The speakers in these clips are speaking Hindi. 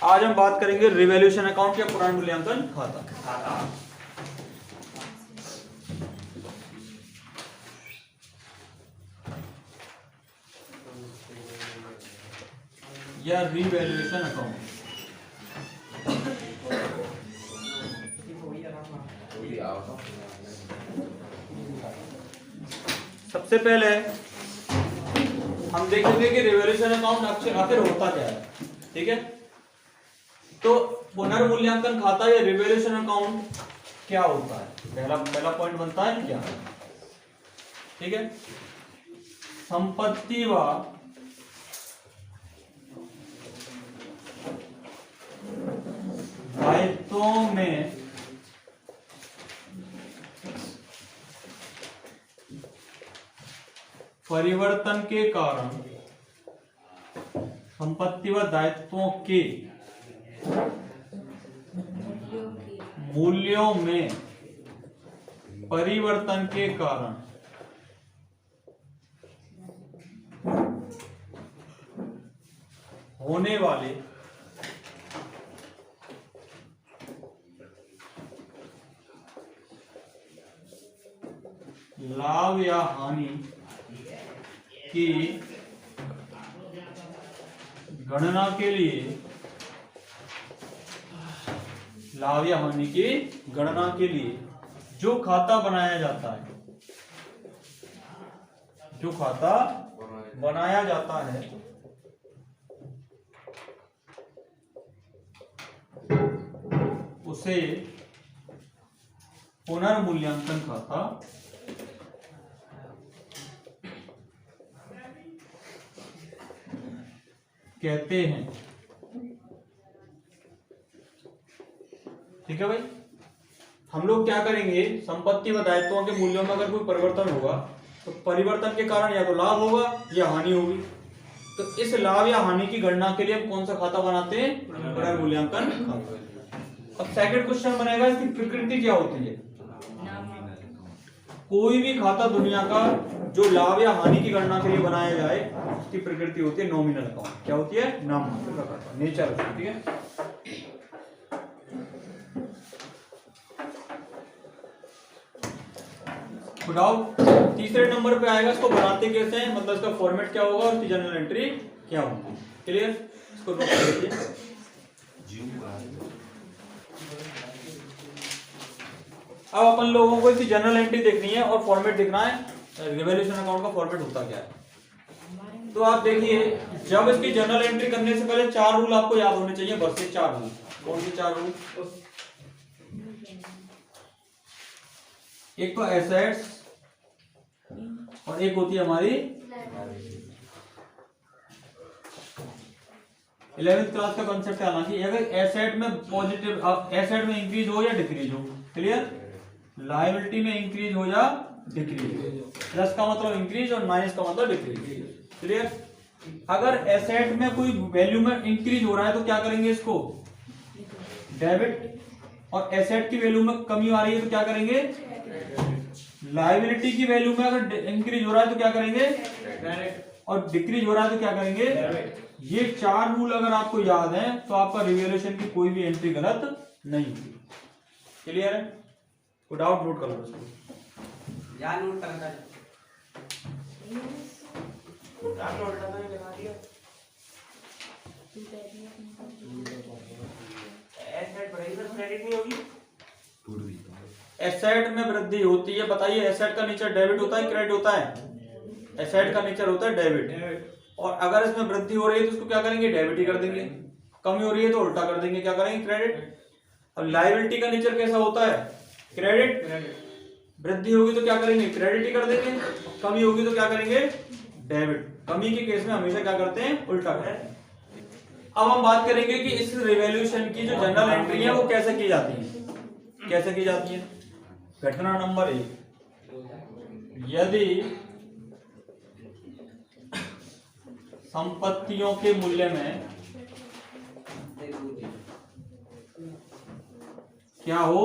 आज हम बात करेंगे रिवैल्यूएशन अकाउंट या पुनर्मूल्यांकन खाता। या रिवैल्यूएशन अकाउंट। सबसे पहले हम देखेंगे कि रिवैल्यूएशन अकाउंट आखिर होता क्या है। ठीक है, तो पुनर्मूल्यांकन खाता या रिवैल्यूएशन अकाउंट क्या होता है, पहला पॉइंट बनता है क्या। ठीक है, संपत्ति व दायित्वों में परिवर्तन के कारण संपत्ति व दायित्वों के मूल्यों में परिवर्तन के कारण होने वाले लाभ या हानि की गणना के लिए जो खाता बनाया जाता है, उसे पुनर्मूल्यांकन खाता कहते हैं। ठीक है भाई, हम लोग क्या करेंगे, संपत्ति व दायित्वों के मूल्यों में अगर कोई परिवर्तन होगा तो परिवर्तन के कारण या तो लाभ होगा या हानि होगी। तो इस लाभ या हानि की गणना के लिए हम कौन सा खाता बनाते हैं, पुनर्मूल्यांकन खाता। अब सेकंड क्वेश्चन बनेगा, इसकी प्रकृति क्या होती है। कोई भी खाता दुनिया का जो लाभ या हानि की गणना के लिए बनाया जाए उसकी प्रकृति होती है नॉमिनल अकाउंट। क्या होती है, नाममात्र का खाता, नेचर होती है। डाउट तीसरे नंबर पे आएगा, इसको बनाते कैसे हैं, मतलब इसका फॉर्मेट क्या होगा और इसकी जनरल एंट्री क्या होगी। क्लियर, इसको नोट कर लीजिए। अब अपन लोगों को इसकी जनरल एंट्री देखनी है और फॉर्मेट देखना है, रिवैल्यूएशन अकाउंट का फॉर्मेट होता क्या है। तो आप देखिए, जब इसकी जनरल एंट्री करने से पहले 4 रूल आपको याद होने चाहिए, बस ये 4 रूल। कौन से 4 रूल, एक तो एसेट्स और एक होती है हमारी 11th क्लास का कॉन्सेप्ट है। हालांकि अगर एसेट में पॉजिटिव, एसेट में इंक्रीज हो या डिक्रीज हो, क्लियर, लायबिलिटी में इंक्रीज हो या डिक्रीज, प्लस का मतलब इंक्रीज और माइनस का मतलब डिक्रीज। क्लियर, अगर एसेट में कोई वैल्यू में इंक्रीज हो रहा है तो क्या करेंगे, इसको डेबिट, और एसेट की वैल्यू में कमी आ रही है तो क्या करेंगे, लायबिलिटी की वैल्यू में अगर इंक्रीज हो रहा है तो क्या करेंगे, और डिक्रीज हो रहा है तो क्या करेंगे। ये 4 रूल अगर आपको याद है तो आपका रिवैल्यूएशन की कोई भी एंट्री गलत नहीं होगी। क्लियर है, कोई डाउट नोट कर लो इसको। यार नोट करना है, एसेट बढ़ेगी तो क्रेडिट नहीं होगी। एसेट में वृद्धि होती है, बताइए एसेट का नेचर डेबिट होता है क्रेडिट होता है, एसेट का नेचर होता है डेबिट। और अगर इसमें वृद्धि हो रही है तो उसको क्या करेंगे, डेबिट ही कर देंगे, कमी हो रही है तो उल्टा कर देंगे, क्या करेंगे, क्रेडिट। अब लायबिलिटी का नेचर कैसा होता है, क्रेडिट, वृद्धि होगी तो क्या करेंगे, क्रेडिट ही कर देंगे, कमी होगी तो क्या करेंगे, डेबिट। कमी के केस में हमेशा क्या करते हैं, उल्टा करते हैं। अब हम बात करेंगे कि इस रिवैल्यूएशन की जो जनरल एंट्री है वो कैसे की जाती है, कैसे की जाती है। घटना नंबर 1, यदि संपत्तियों के मूल्य में क्या हो,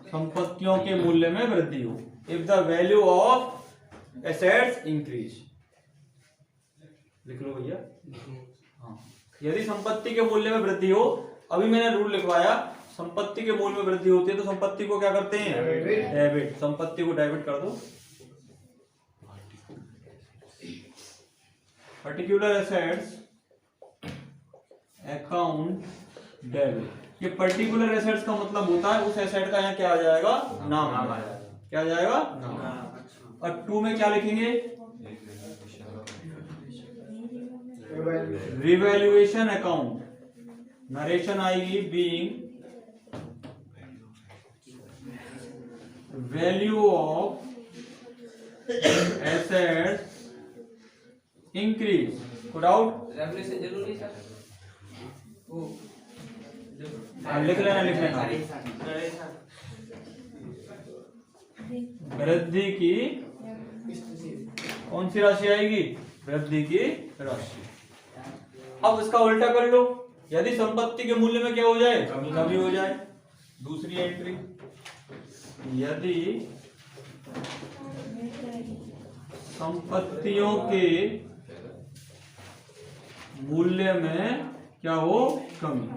संपत्तियों के मूल्य में वृद्धि हो, if the value of assets increase. लिख लो भैया। हाँ, यदि संपत्ति के मूल्य में वृद्धि हो, अभी मैंने रूल लिखवाया, संपत्ति के मूल्य में वृद्धि होती है तो संपत्ति को क्या करते हैं, डेबिट। संपत्ति को डेबिट कर दो। Particular assets account debit. ये पर्टिकुलर एसेट्स का मतलब होता है उस एसेट का यहाँ क्या आ जाएगा, नाम आ जाएगा। क्या आ जाएगा, नाम। और 2 में क्या लिखेंगे, रिवैल्यूएशन अकाउंट। नरेशन आएगी being value of assets increase. Put out. Revolution जरूरी सर, वो लिख लेना। वृद्धि की कौन सी राशि आएगी, वृद्धि की राशि। अब इसका उल्टा कर लो, यदि संपत्ति के मूल्य में क्या हो जाए, कमी हो जाए। दूसरी एंट्री, यदि संपत्तियों के मूल्य में क्या हो, कमी।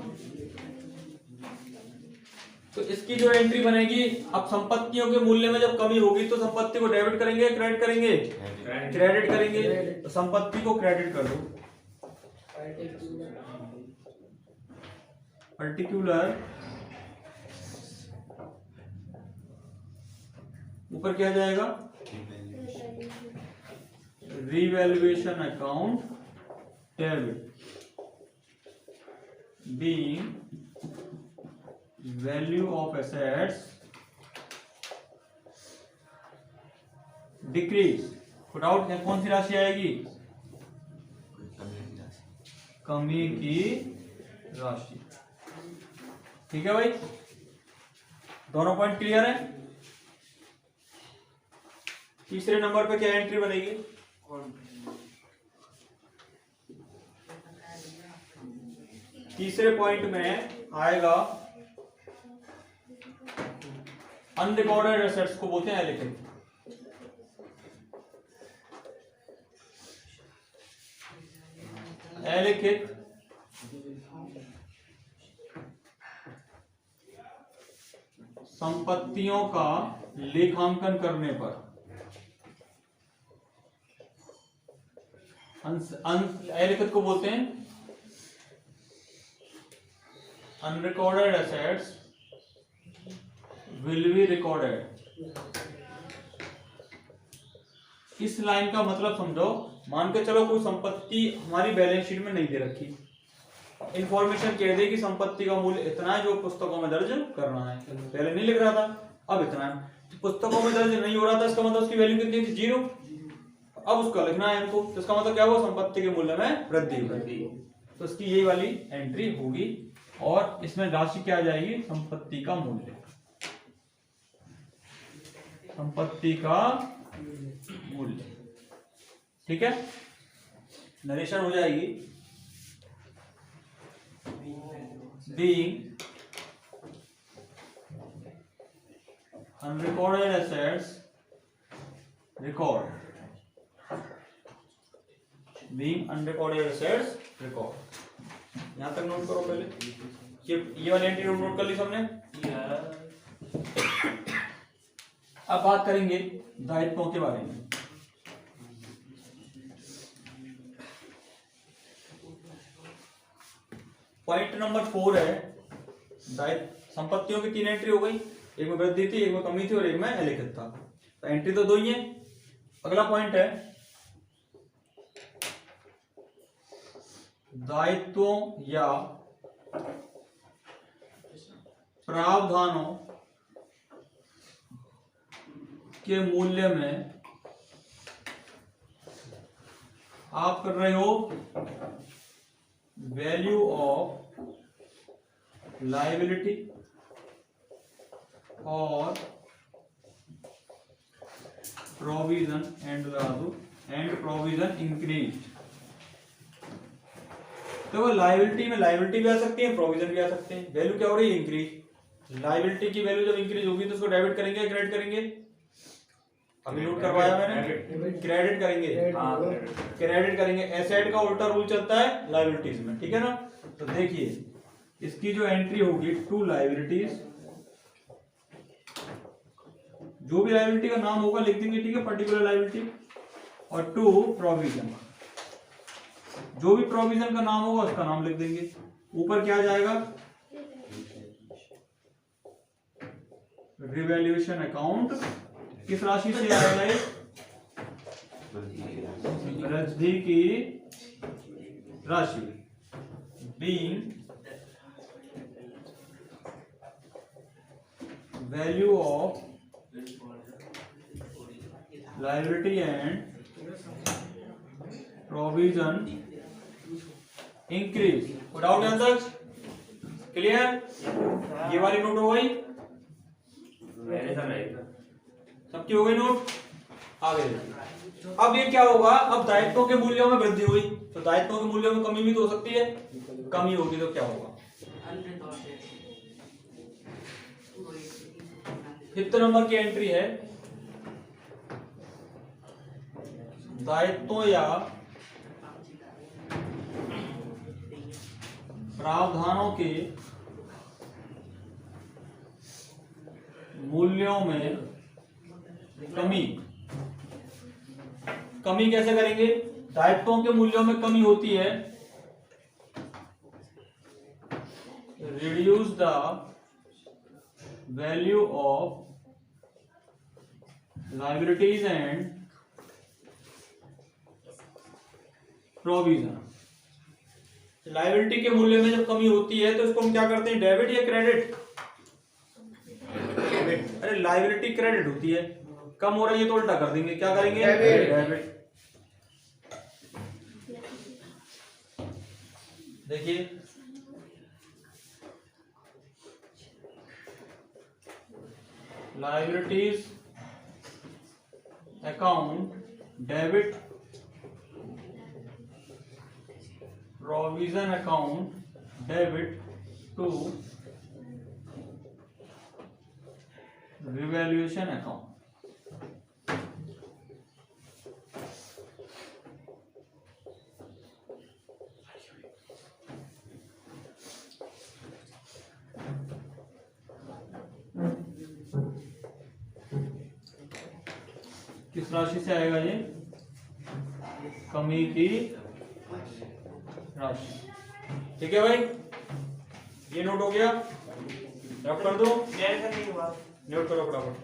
तो इसकी जो एंट्री बनेगी, अब संपत्तियों के मूल्य में जब कमी होगी तो संपत्ति को डेबिट करेंगे, क्रेडिट करेंगे, क्रेडिट करेंगे। तो संपत्ति को क्रेडिट कर दो। पर्टिकुलर, ऊपर क्या जाएगा, revaluation account debit being value of assets decrease. Put out, कौन सी राशि आएगी, कमी की राशि। ठीक है भाई, दोनों पॉइंट क्लियर है। तीसरे नंबर पे क्या एंट्री बनेगी, तीसरे पॉइंट में आएगा अनरिकॉर्डेड एसेट्स को बोलते हैं अलिखित। अलिखित संपत्तियों का लेखांकन करने पर अलिखित को बोलते हैं unrecorded assets will be recorded. इस लाइन का मतलब समझो, मान के चलो कोई संपत्ति हमारी बैलेंस शीट में नहीं दे रखी, इंफॉर्मेशन कह दे कि संपत्ति का मूल्य इतना है जो पुस्तकों में दर्ज करना है। पहले नहीं लिख रहा था, अब इतना है। तो पुस्तकों में दर्ज नहीं हो रहा था, इसका मतलब उसकी वैल्यू कितनी थी, 0। अब उसका लिखना है हमको, तो इसका मतलब क्या हुआ, संपत्ति के मूल्य में वृद्धि। तो इसकी यही वाली एंट्री होगी और इसमें राशि क्या आ जाएगी, संपत्ति का मूल्य, संपत्ति का मूल्य। ठीक है, नरेशन हो जाएगी being unrecorded assets record, being unrecorded assets record. यहां तक नोट करो पहले, ये वाली एंट्री नोट कर ली सबने। अब बात करेंगे दायित्वों के बारे में। पॉइंट नंबर 4 है दायित्व। संपत्तियों की 3 एंट्री हो गई, एक में वृद्धि थी, एक में कमी थी और एक में अलिखित था। तो एंट्री तो 2 ही है। अगला पॉइंट है दायित्वों या प्रावधानों के मूल्य में आप कर रहे हो वैल्यू ऑफ लायबिलिटी और प्रोविजन एंड प्रोविजन इंक्रीज। तो लायबिलिटी में लायबिलिटी भी आ सकती है, प्रोविजन भी आ सकते हैं। वैल्यू क्या हो रही है, इंक्रीज। लायबिलिटी की वैल्यू जब इंक्रीज होगी तो उसको डेबिट करेंगे, क्रेडिट करेंगे, अभी नोट करवाया मैंने, क्रेडिट करेंगे, क्रेडिट करेंगे। एसेट का उल्टा रूल चलता है लायबिलिटीज में, ठीक है ना। तो देखिए इसकी जो एंट्री होगी टू लायबिलिटीज, जो भी लायबिलिटी का नाम होगा लिख देंगे, ठीक है, पर्टिकुलर लायबिलिटी, और टू प्रोविजन, जो भी प्रोविजन का नाम होगा उसका नाम लिख देंगे। ऊपर क्या जाएगा, रिवैल्यूएशन अकाउंट, किस राशि से आएगा ये, वृद्धि की राशि, being value of liability and provision increase. Doubt यहां तक क्लियर? ये वाली नोट हो गई, सबकी हो गई नोट। आगे अब ये क्या होगा, अब दायित्वों के मूल्यों में वृद्धि हुई, तो दायित्वों के मूल्यों में कमी भी तो हो सकती है, कमी होगी तो क्या होगा। फिफ्थ नंबर की एंट्री है, दायित्वों या प्रावधानों के मूल्यों में कमी। कमी कैसे करेंगे, दायित्वों के मूल्यों में कमी होती है, reduce the value of liabilities and provision. Liability के मूल्य में जब कमी होती है तो इसको हम क्या करते हैं, डेबिट या क्रेडिट। अरे लायबिलिटी क्रेडिट होती है, कम हो रही है तो उल्टा कर देंगे, क्या करेंगे, डेबिट। देखिए liabilities account debit, provision account debit to revaluation account. किस राशि से आएगा ये, कमी की राशि, ठीक है भाई। ये नोट हो गया, रब कर दो, नोट करो फटाफट।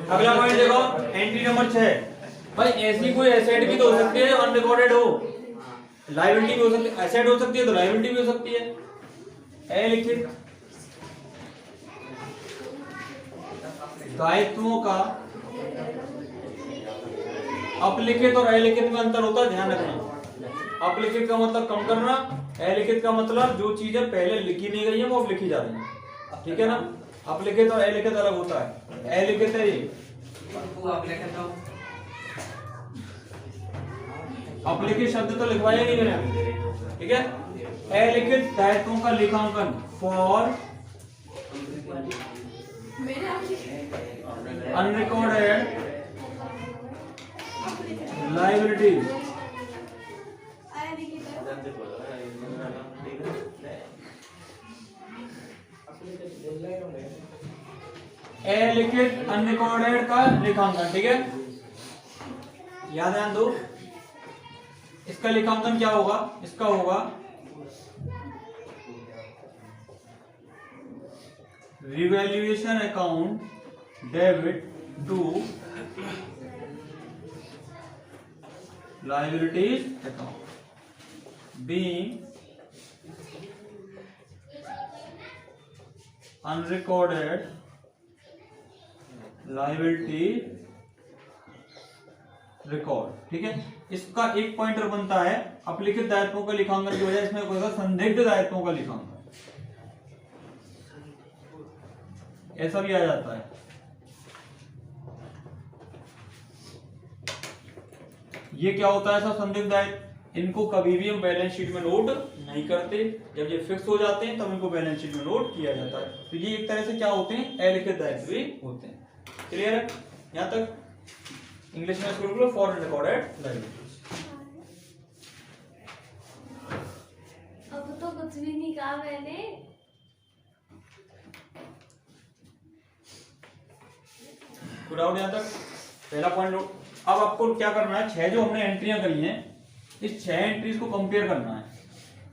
अगला पॉइंट देखो, एंट्री नंबर 6। भाई ऐसी कोई एसेट भी तो हो सकती है जो अनरिकॉर्डेड हो, लायबिलिटी भी हो सकती है, एसेट हो सकती है तो लायबिलिटी भी हो सकती है। ए लिखित दायित्वों का अपलिखित और अलिखित में अंतर होता है, ध्यान रखना। अपलिखित का मतलब कम करना, अलिखित का मतलब जो चीजें पहले लिखी नहीं गई है वो अब लिखी जा रही है, ठीक है ना। अपलिखित और अलिखित अलग होता है। अलिखित है ये, अपलिखित शब्द तो लिखवाया नहीं मैंने, ठीक है। अलिखित दायित्वों का लेखांकन फॉर अनरिकॉर्डेड लायबिलिटीज, अलिखित अनरिकॉर्डेड का लेखांकन, ठीक है। याद ध्यान दो, इसका लेखांकन क्या होगा, इसका होगा revaluation account debit to liabilities account being unrecorded liability record, ठीक है। इसका एक पॉइंटर बनता है अपलिखित दायित्वों का लेखांकन की वजह, इसमें होगा संदिग्ध दायित्वों का लेखांकन, ऐसा भी आ जाता है। ये क्या होता है, ऐसा संदिग्ध दायित्व, इनको कभी भी हम बैलेंस शीट में नोट नहीं करते, जब ये फिक्स हो जाते हैं तब इनको बैलेंस शीट में नोट किया जाता है। तो ये एक तरह से क्या होते हैं, अलिखित दायित्व भी होते हैं। क्लियर है यहाँ तक? इंग्लिश में इसको बोलो फॉरेन रिकॉर्डेड लायबिलिटीज। अब तो कुछ भी नहीं कहा मैंने। गुड आउट यहाँ तक पहला पॉइंट नोट। अब आपको क्या करना है, 6 जो हमने एंट्रियां करी हैं, इस 6 एंट्रीज को कंपेयर करना है।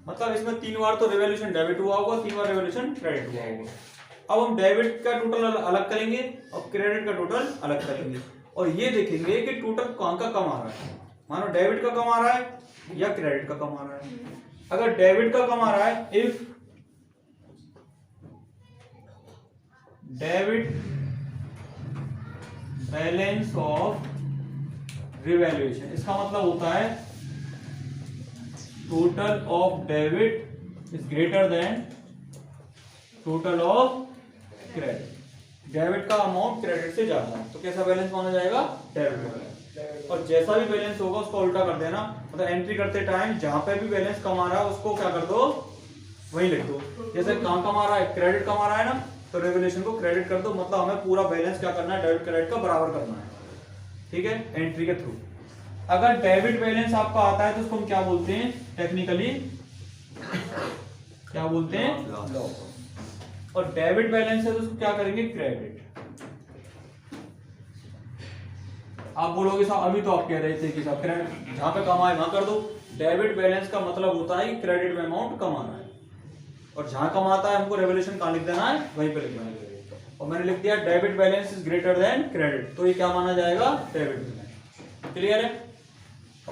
मतलब इसमें 3 बार तो रिवॉल्यूशन डेबिट हुआ होगा, 3 बार रिवॉल्यूशन क्रेडिट हुआ होगा। अब हम डेबिट का टोटल अलग करेंगे और क्रेडिट का टोटल अलग करेंगे और ये देखेंगे कि टोटल कौन का कम आ रहा है। मानो डेबिट का कम आ रहा है या क्रेडिट का कम आ रहा है। अगर डेबिट का कम आ रहा है, if debit balance of revaluation, इसका मतलब होता है total of debit is greater then total of credit. Debit का अमाउंट क्रेडिट से ज्यादा है तो कैसा बैलेंस माना जाएगा, डेबिट बैलेंस। और जैसा भी बैलेंस होगा उसको उल्टा कर देना, मतलब एंट्री करते टाइम जहां पे भी बैलेंस कम आ रहा है उसको क्या कर दो, वही लिख दो। जैसे कहां कम आ रहा है, क्रेडिट कम आ रहा है ना, तो रिवॉल्यूशन को क्रेडिट कर दो, मतलब हमें पूरा बैलेंस क्या करना है, डेबिट क्रेडिट का बराबर करना है। ठीक है, एंट्री के थ्रू। अगर डेबिट बैलेंस आपका आता है तो उसको हम क्या बोलते हैं, टेक्निकली क्या बोलते हैं, लॉस। और डेबिट बैलेंस है तो उसको क्या करेंगे, क्रेडिट। आप बोलोगे साहब अभी तो आप कह रहे थे कि साहब क्रेडिट जहां पे कम आए वहां कर दो। डेबिट बैलेंस का मतलब होता है कि क्रेडिट में अमाउंट कम आना है और जहां कम आता है हमको रिवॉल्यूशन कहां लिख देना है, वहीं पे लिखना है। और मैंने लिख दिया debit balance is greater then credit, तो ये क्या माना जाएगा, डेबिट बैलेंस। क्लियर है?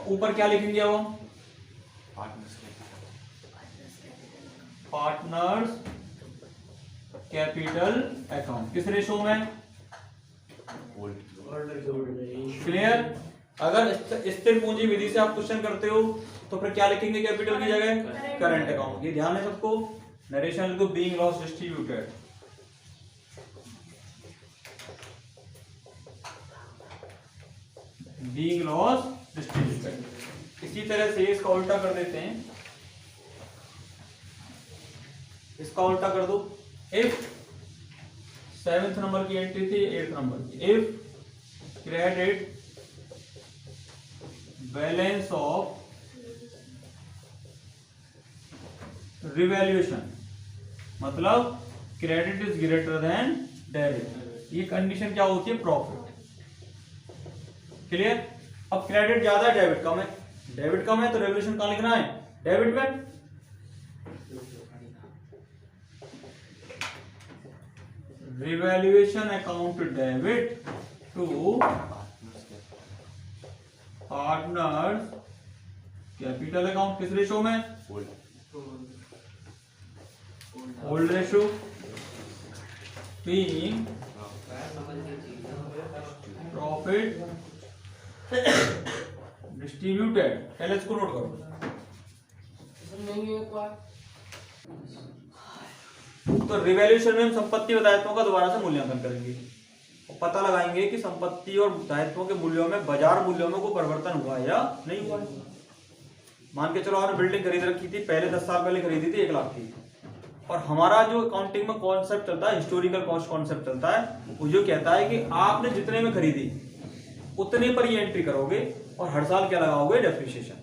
ऊपर क्या लिखेंगे अब, पार्टनर्स कैपिटल अकाउंट, किस रेशो में, क्लियर? अगर स्थिर पूंजी विधि से आप क्वेश्चन करते हो तो फिर क्या लिखेंगे कैपिटल की जगह, करंट अकाउंट। ये ध्यान है सबको। नरेशन लिखो being loss distributed, being loss distributed. इसी तरह से इसका उल्टा कर देते हैं, इसका उल्टा कर दो। इफ 7th नंबर की एंट्री थी 8th नंबर की, if credit balance of revaluation, मतलब credit is greater than debit, ये कंडीशन क्या होती है, प्रॉफिट। क्लियर? अब क्रेडिट ज्यादा है, डेबिट कम है, डेबिट कम है तो रिवैल्यूएशन कहां लिखना है, डेबिट में। Revaluation account debit to partners capital account, किस रेशो में, old ratio, being profit distributed. पहले इसको नोट करो। तो रिवैल्यूएशन में हम संपत्ति और दायित्वों का दोबारा से मूल्यांकन करेंगे और पता लगाएंगे कि संपत्ति और दायित्वों के मूल्यों में, बाजार मूल्यों में कोई परिवर्तन हुआ है या नहीं हुआ है। मान के चलो आपने बिल्डिंग खरीद रखी थी, पहले 10 साल पहले खरीदी थी 1 लाख की, और हमारा जो अकाउंटिंग में कॉन्सेप्ट चलता है, हिस्टोरिकल कॉस्ट कॉन्सेप्ट चलता है, वो जो कहता है कि आपने जितने में खरीदी उतने पर ये एंट्री करोगे और हर साल क्या लगाओगे, डेप्रिसिएशन।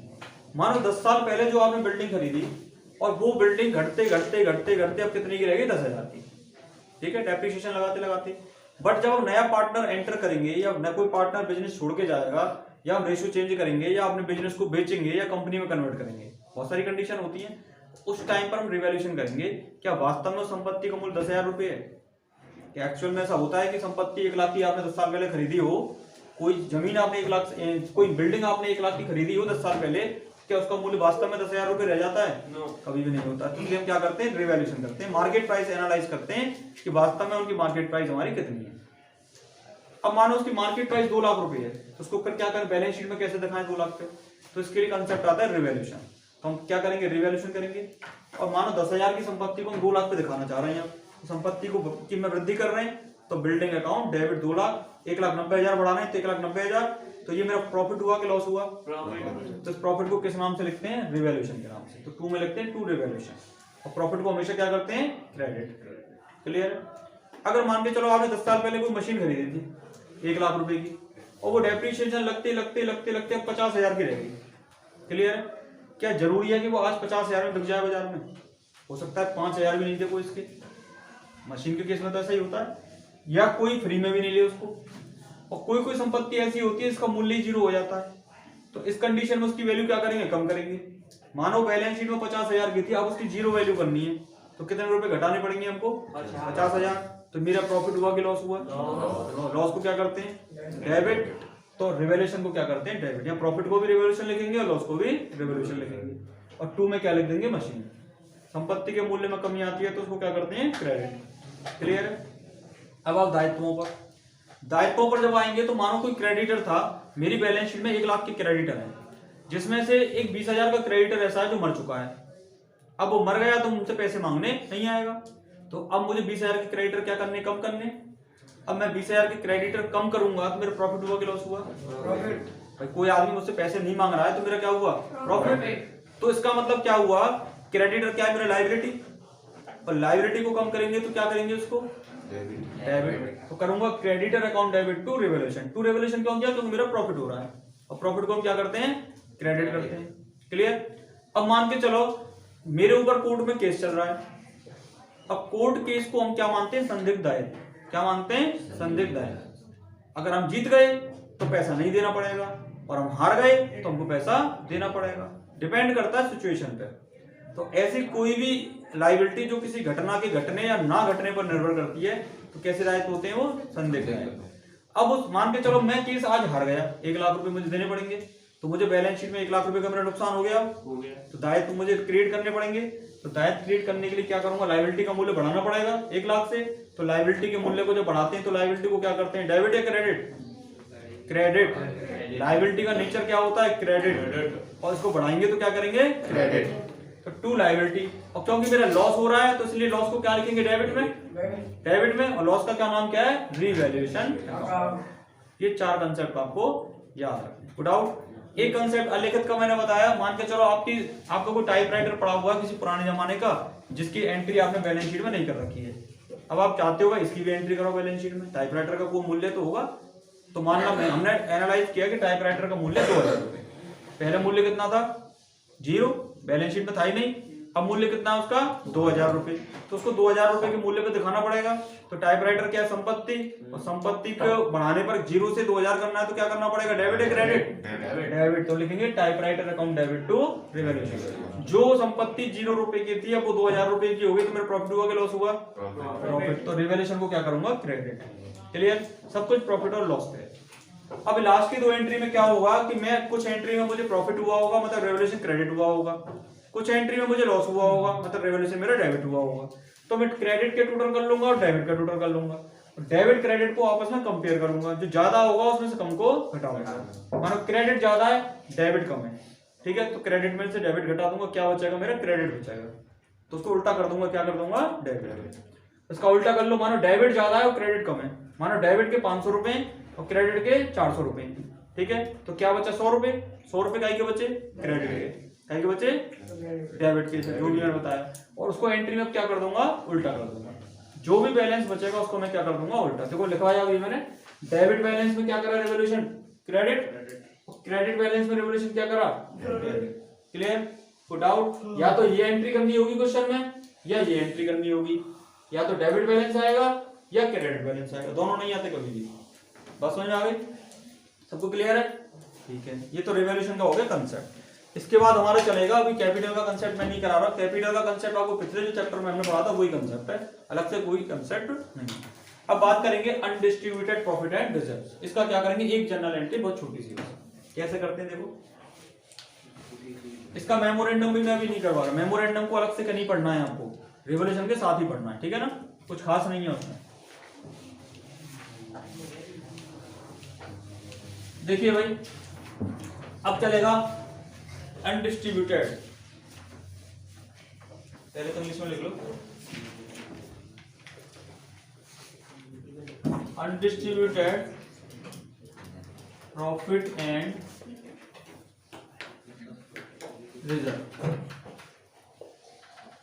मानो 10 साल पहले जो आपने बिल्डिंग खरीदी और वो बिल्डिंग घटते घटते घटते घटते अब कितनी की रहेगी, 10,000 की। ठीक है, डेप्रिसिएशन लगाते लगाते। बट जब हम नया पार्टनर एंटर करेंगे या न कोई पार्टनर बिजनेस छोड़ के जाएगा या हम रेशियो चेंज करेंगे या अपने बिजनेस को बेचेंगे या कंपनी में कन्वर्ट करेंगे, बहुत सारी कंडीशन होती है, उस टाइम पर हम रिवैल्यूएशन करेंगे। क्या वास्तव में संपत्ति का मूल्य 10,000 रुपए है? क्या एक्चुअल में ऐसा होता है कि संपत्ति 1 लाख की आपने 10 साल पहले खरीदी हो, कोई जमीन आपने 1 लाख, कोई बिल्डिंग आपने 1 लाख की खरीदी हो 10 साल पहले, क्या उसका मूल्य वास्तव में 10,000 रुपए रह जाता है? कभी भी नहीं होता। तो हम क्या करते हैं, रिवैल्यूएशन करते हैं, मार्केट प्राइस एनालाइज करते हैं कि वास्तव में उनकी मार्केट प्राइस हमारी कितनी है। अब मानो उसकी मार्केट प्राइस 2 लाख रुपए है, तो उसको फिर क्या करें, बैलेंस शीट में कैसे दिखाएं 2 लाख पे? तो इसके लिए कंसेप्ट आता है रिवैल्यूएशन। तो हम क्या करेंगे, रिवैल्यूएशन करेंगे। और मानो 10,000 की संपत्ति को हम 2 लाख पे दिखाना चाह रहे हैं, तो संपत्ति को में वृद्धि कर रहे हैं, तो बिल्डिंग अकाउंट डेबिट 2 लाख, 1,90,000 बढ़ाना है तो 1,90,000, तो ये मेरा प्रॉफिट हुआ कि लॉस हुआ? प्रॉफिट। तो इस प्रॉफिट को किस नाम से लिखते हैं? रिवैल्यूएशन के नाम से। तो टू में लिखते हैं टू रिवैल्यूएशन, और प्रॉफिट को हमेशा क्या करते हैं? क्रेडिट। क्लियर? अगर मान के चलो आपने 10 साल पहले कोई मशीन खरीदी थी 1 लाख रुपए की, और वो डेप्रिसिएशन लगते लगते लगते लगते अब 50,000 की रहेगी। क्लियर? क्या जरूरी है कि वो आज 50,000 में बिक जाए बाजार में? हो सकता है 5,000 भी नहीं दे कोई इसके। मशीन के केस में तो ऐसा ही होता है, या कोई फ्री में भी नहीं ले उसको। और कोई कोई संपत्ति ऐसी होती है इसका मूल्य ही 0 हो जाता है, तो इस कंडीशन में उसकी वैल्यू क्या करेंगे? कम करेंगे। मानो बैलेंस शीट में 50,000 की थी, अब उसकी 0 वैल्यू करनी है, तो कितने रुपए घटाने पड़ेंगे हमको? 50,000। तो मेरा प्रॉफिट हुआ कि लॉस हुआ? लॉस को क्या करते हैं? डेबिट। तो रिवैल्यूएशन को क्या करते हैं? डेबिट। या प्रॉफिट को भी रिवैल्यूएशन लिखेंगे और लॉस को भी रिवैल्यूएशन लिखेंगे। और टू में क्या लिख देंगे? मशीन। संपत्ति के मूल्य में कमी आती है तो उसको क्या करते हैं? क्रेडिट। क्लियर है? अब आप दायित्वों पर, दायित्वों पर जब आएंगे तो मानो कोई क्रेडिटर था, मेरी बैलेंस शीट में 1 लाख के क्रेडिटर है, जिसमें से एक 20,000 का क्रेडिटर ऐसा है जो मर चुका है। अब वो मर गया तो मुझसे पैसे मांगने नहीं आएगा, तो अब मुझे 20,000 के क्रेडिटर क्या करने? कम करने। अब मैं 20,000 के क्रेडिटर कम करूंगा तो मेरा प्रॉफिट हुआ कि लॉस हुआ? प्रॉफिट। भाई कोई आदमी मुझसे पैसे नहीं मांग रहा है तो मेरा क्या हुआ? प्रॉफिट। तो इसका मतलब क्या हुआ? क्रेडिटर क्या है? मेरा लायबिलिटी, और लायबिलिटी को कम करेंगे तो क्या करेंगे? उसको डेबिट। तो करूंगा creditor account debit to revaluation. To revaluation क्यों किया? क्योंकि मेरा प्रॉफिट हो रहा है, और प्रॉफिट को हम क्या करते हैं? क्रेडिट करते हैं। क्लियर? अब मान के चलो मेरे ऊपर कोर्ट में केस चल रहा है। अब कोर्ट केस को हम क्या मानते हैं? संदिग्ध दायर। क्या मानते हैं? संदिग्ध दायर। अगर हम जीत गए तो पैसा नहीं देना पड़ेगा, और हम हार गए तो हमको पैसा देना पड़ेगा। डिपेंड करता है सिचुएशन पे। तो ऐसी कोई भी लायबिलिटी जो किसी घटना के घटने या ना घटने पर निर्भर करती है, तो कैसे दायित्व होते हैं? वो संदिग्ध दायित्व। अब उस मान के चलो मैं केस आज हार गया, 1 लाख रुपए मुझे देने पड़ेंगे, तो मुझे बैलेंस शीट में 1 लाख रुपए का मेरा नुकसान हो गया, तो दायित्व मुझे क्रिएट करने पड़ेंगे। तो दायित्व क्रिएट करने के लिए क्या करूंगा? लायबिलिटी का मूल्य बढ़ाना पड़ेगा 1 लाख से। तो लायबिलिटी के मूल्य को जब बढ़ाते हैं तो लायबिलिटी को क्या करते हैं? डेबिट या क्रेडिट? क्रेडिट। लायबिलिटी का नेचर क्या होता है? क्रेडिट। और इसको बढ़ाएंगे तो क्या करेंगे? क्रेडिट। तो टू लायबिलिटी। और क्योंकि मेरा लॉस हो रहा है तो इसलिए लॉस को क्या लिखेंगे? डेबिट में। डेबिट में। और लॉस का क्या नाम क्या है? रिवैल्यूएशन। ये 4 कंसेप्ट आपको याद रखने। Good out. एक कंसेप्ट अलिखित का मैंने बताया। मान के चलो आपको कोई टाइपराइटर पड़ा हुआ है किसी पुराने जमाने का, जिसकी एंट्री आपने बैलेंस शीट में नहीं कर रखी है। अब आप चाहते हो इसकी भी एंट्री करो बैलेंस शीट में। टाइपराइटर का कोई मूल्य तो होगा, तो मानना हमने एनालाइज किया कि टाइपराइटर का मूल्य 2,000 रुपए। पहले मूल्य कितना था? 0, बैलेंस शीट में था ही नहीं। अब मूल्य कितना है उसका? 2,000 रुपए। तो उसको 2,000 रुपए के मूल्य पे दिखाना पड़ेगा। तो टाइपराइटर क्या है? संपत्ति। और संपत्ति को बढ़ाने पर 0 से 2,000 करना है तो क्या करना पड़ेगा? डेबिट या क्रेडिट? डेबिट। तो लिखेंगे typewriter account debit to revaluation. जो संपत्ति 0 रुपए की थी अब वो 2,000 रुपए की हो गई, तो मेरा प्रॉफिट हुआ कि लॉस हुआ? प्रॉफिट। तो रिवैल्यूएशन को क्या करूंगा? क्रेडिट। क्लियर? सब कुछ प्रॉफिट और लॉस पे। अब लास्ट की 2 एंट्री में क्या होगा कि मैं कुछ एंट्री में मुझे प्रॉफिट हुआ होगा, मतलब रिवैल्यूएशन क्रेडिट हुआ होगा। कुछ एंट्री में मुझे लॉस हुआ होगा, मतलब रिवैल्यूएशन मेरा डेबिट हुआ होगा। तो मैं क्रेडिट के टोटल कर लूंगा और डेबिट का टोटल कर लूंगा। डेबिट क्रेडिट को आपस में कंपेयर करूंगा, जो ज्यादा होगा उसमें से कम को घटाऊंगा। मानो क्रेडिट ज्यादा है, डेबिट कम है, ठीक है, तो क्रेडिट में से डेबिट घटा दूंगा, क्या बचेगा? मेरा क्रेडिट बचेगा। तो उसको उल्टा कर दूंगा, क्या कर दूंगा? डेबिट। इसका उल्टा कर लो, मानो डेबिट ज्यादा है और क्रेडिट कम है। मानो डेबिट के 500 रुपए और क्रेडिट के 400 रुपए, ठीक है, तो क्या बचा? 100 रुपए। 100 रुपए काहे के बचे? क्रेडिट के। काहे के बचे? डेबिट के, जो भी मैंने बताया। और उसको एंट्री में क्या कर दूंगा? उल्टा कर दूंगा। जो भी बैलेंस बचेगा उसको मैं क्या कर दूंगा? उल्टा। देखो लिखवाया अभी मैंने, डेबिट बैलेंस में क्या करा? Revaluation credit. क्रेडिट बैलेंस में रिवैल्यूएशन क्या करा? क्लियर? Put out. या तो ये एंट्री करनी होगी क्वेश्चन में, या ये एंट्री करनी होगी। या तो डेबिट बैलेंस आएगा या क्रेडिट बैलेंस आएगा, दोनों नहीं आते कभी भी। बस समझ आ गई? सबको क्लियर है? ठीक है, ये तो रिवैल्यूएशन का हो गया कंसेप्ट। इसके बाद हमारा चलेगा, अभी कैपिटल का कंसेप्ट मैं नहीं करा रहा। कैपिटल का कंसेप्ट आपको पिछले जो चैप्टर में हमने पढ़ा था वही कंसेप्ट है, अलग से कोई कंसेप्ट नहीं। अब बात करेंगे अनडिस्ट्रीब्यूटेड प्रॉफिट एंड रिजर्व्स। इसका क्या करेंगे? एक जनरल एंट्री, बहुत छोटी सी। कैसे करते हैं देखो, इसका मेमोरेंडम भी मैं अभी नहीं करवा रहा। मेमोरेंडम को अलग से नहीं पढ़ना है आपको, रिवॉल्यूशन के साथ ही पढ़ना है, ठीक है ना, कुछ खास नहीं है उसमें। देखिए भाई, अब चलेगा अनडिस्ट्रीब्यूटेड। पहले तो इंग्लिश में लिख लो, अनडिस्ट्रीब्यूटेड प्रॉफिट एंड रिजर्व,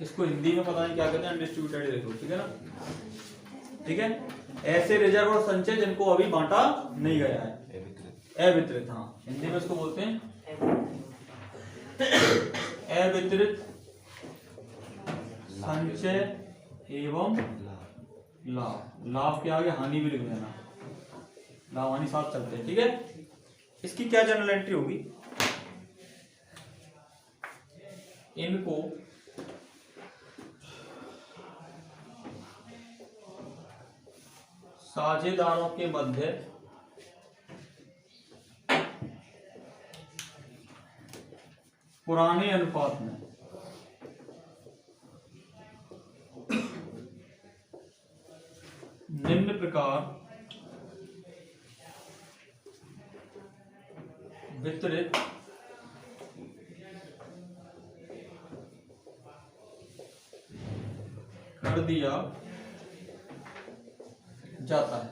इसको हिंदी में पता नहीं क्या कहते हैं, अनडिस्ट्रीब्यूटेड देखो, ठीक है ना, ठीक है। ऐसे रिजर्व और संचय जिनको अभी बांटा नहीं गया है, अवितरित, हाँ हिंदी में इसको बोलते हैं अवितरित संचय एवं लाभ। लाभ के आगे हानि भी लिख देना, लाभ हानि साथ चलते हैं, ठीक है। इसकी क्या जनरल एंट्री होगी, इनको साझेदारों के मध्य पुराने अनुपात में निम्न प्रकार वितरित कर दिया जाता है,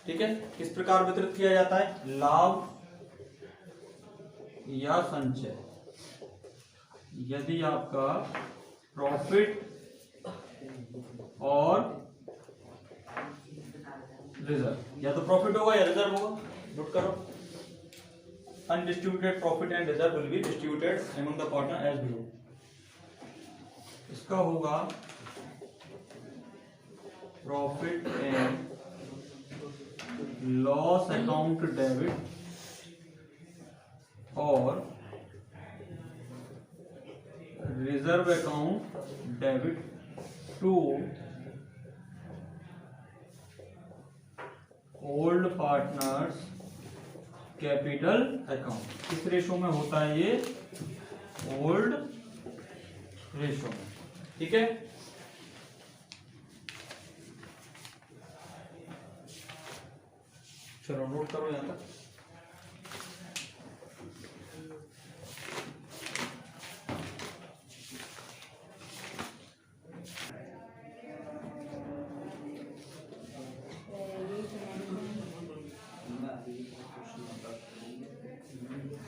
ठीक है। किस प्रकार वितरित किया जाता है, लाभ या संचय, यदि आपका प्रॉफिट और रिजर्व, या तो प्रॉफिट होगा या रिजर्व होगा, नोट करो। Undistributed profit and reserve will be distributed among the partner as below. इसका होगा profit and loss account debit और reserve account debit to old partners capital account. किस रेशो में होता है ये, ओल्ड रेशो में, ठीक है। चलो नोट करो यहां तक।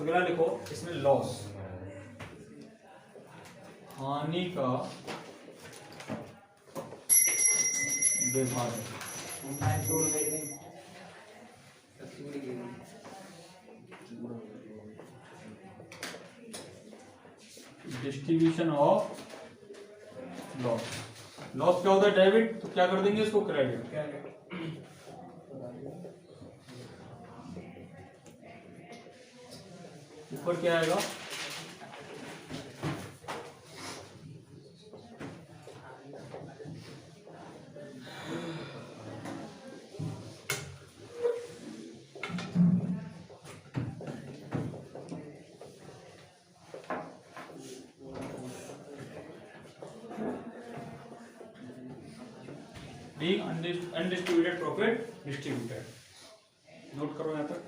अगला लिखो, इसमें लॉस, हानि का विभाजन, डिस्ट्रीब्यूशन ऑफ लॉस। लॉस क्या होता है, डेबिट, तो क्या कर देंगे इसको, क्रेडिट। ऊपर क्या आएगा, अनडिस्ट्रीब्यूटेड प्रॉफिट डिस्ट्रीब्यूटेड, नोट करो यहां तक।